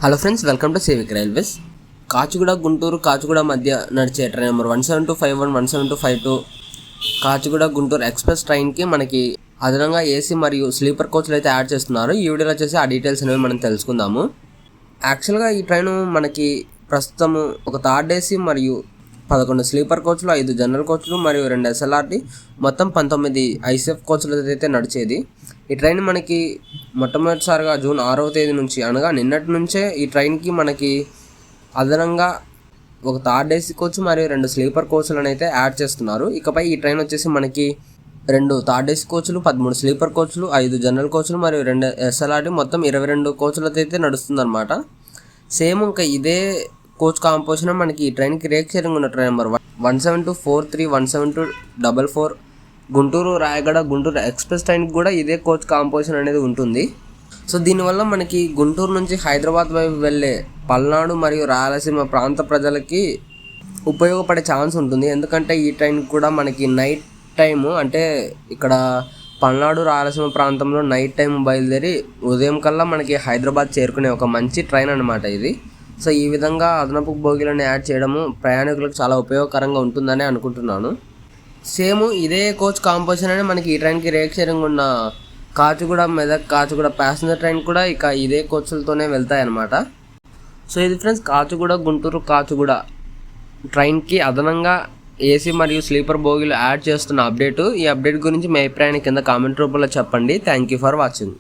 Hello friends, welcome to సేవిక్ railways. Kacheguda Guntur Kacheguda మధ్య నడిచే train number 17251 17252 Kacheguda Guntur express ట్రైన్కి మనకి అదనంగా ఏసీ మరియు స్లీపర్ కోచ్లు అయితే యాడ్ చేస్తున్నారు. ఈ వీడియోలో వచ్చేసి ఆ డీటెయిల్స్ అనేవి మనం తెలుసుకుందాము. యాక్చువల్గా ఈ ట్రైన్ మనకి ప్రస్తుతము ఒక థర్డ్ ఏసీ మరియు 11 స్లీపర్ కోచ్లు, 5 జనరల్ కోచ్లు మరియు 2 SLRT మొత్తం 19 ICF కోచ్లు అయితే నడిచేది. ఈ ట్రైన్ మనకి మొట్టమొదటిసారిగా జూన్ 6వ తేదీ నుంచి అనగా నిన్నటి నుంచే ఈ ట్రైన్కి మనకి అదనంగా ఒక థర్డ్ ఏసీ కోచ్ మరియు 2 స్లీపర్ కోచ్లను అయితే యాడ్ చేస్తున్నారు. ఇకపై ఈ ట్రైన్ వచ్చేసి మనకి 2 థర్డ్ ఏసీ కోచ్లు, 13 స్లీపర్ కోచ్లు, 5 జనరల్ కోచ్లు మరియు 2 SLRT మొత్తం 22 కోచ్లతో అయితే నడుస్తుందన్నమాట. సేమ్ ఇంకా ఇదే కోచ్ కాంపోజిషన్ మనకి ఈ ట్రైన్కి రేక్ షేరింగ్ ఉన్న train number 17243 17244 Guntur Rayagada Guntur express ట్రైన్కి కూడా ఇదే కోచ్ కాంపోజిషన్ అనేది ఉంటుంది. సో దీనివల్ల మనకి గుంటూరు నుంచి హైదరాబాద్ వైపు వెళ్ళే పల్నాడు మరియు రాయలసీమ ప్రాంత ప్రజలకి ఉపయోగపడే ఛాన్స్ ఉంటుంది. ఎందుకంటే ఈ ట్రైన్ కూడా మనకి నైట్ టైము, అంటే ఇక్కడ పల్నాడు రాయలసీమ ప్రాంతంలో నైట్ టైం బయలుదేరి ఉదయం కల్లా మనకి హైదరాబాద్ చేరుకునే ఒక మంచి ట్రైన్ అనమాట ఇది. సో ఈ విధంగా అదనపు బోగీలను యాడ్ చేయడము ప్రయాణికులకు చాలా ఉపయోగకరంగా ఉంటుందని అనుకుంటున్నాను. సేమ్ ఇదే కోచ్ కాంపోజిషన్ అనేది మనకి ఈ ట్రైన్కి రేక్ షేరింగ్ ఉన్న కాచిగూడ మెదక్ కాచిగూడ ప్యాసింజర్ ట్రైన్ కూడా ఇక ఇదే కోచ్లతోనే వెళ్తాయన్నమాట. సో ఇది ఫ్రెండ్స్, కాచిగూడ గుంటూరు కాచిగూడ ట్రైన్కి అదనంగా ఏసీ మరియు స్లీపర్ బోగీలు యాడ్ చేస్తున్న అప్డేటు. ఈ అప్డేట్ గురించి మీ అభిప్రాయాన్ని కింద కామెంట్ రూపంలో చెప్పండి. Thank you for watching.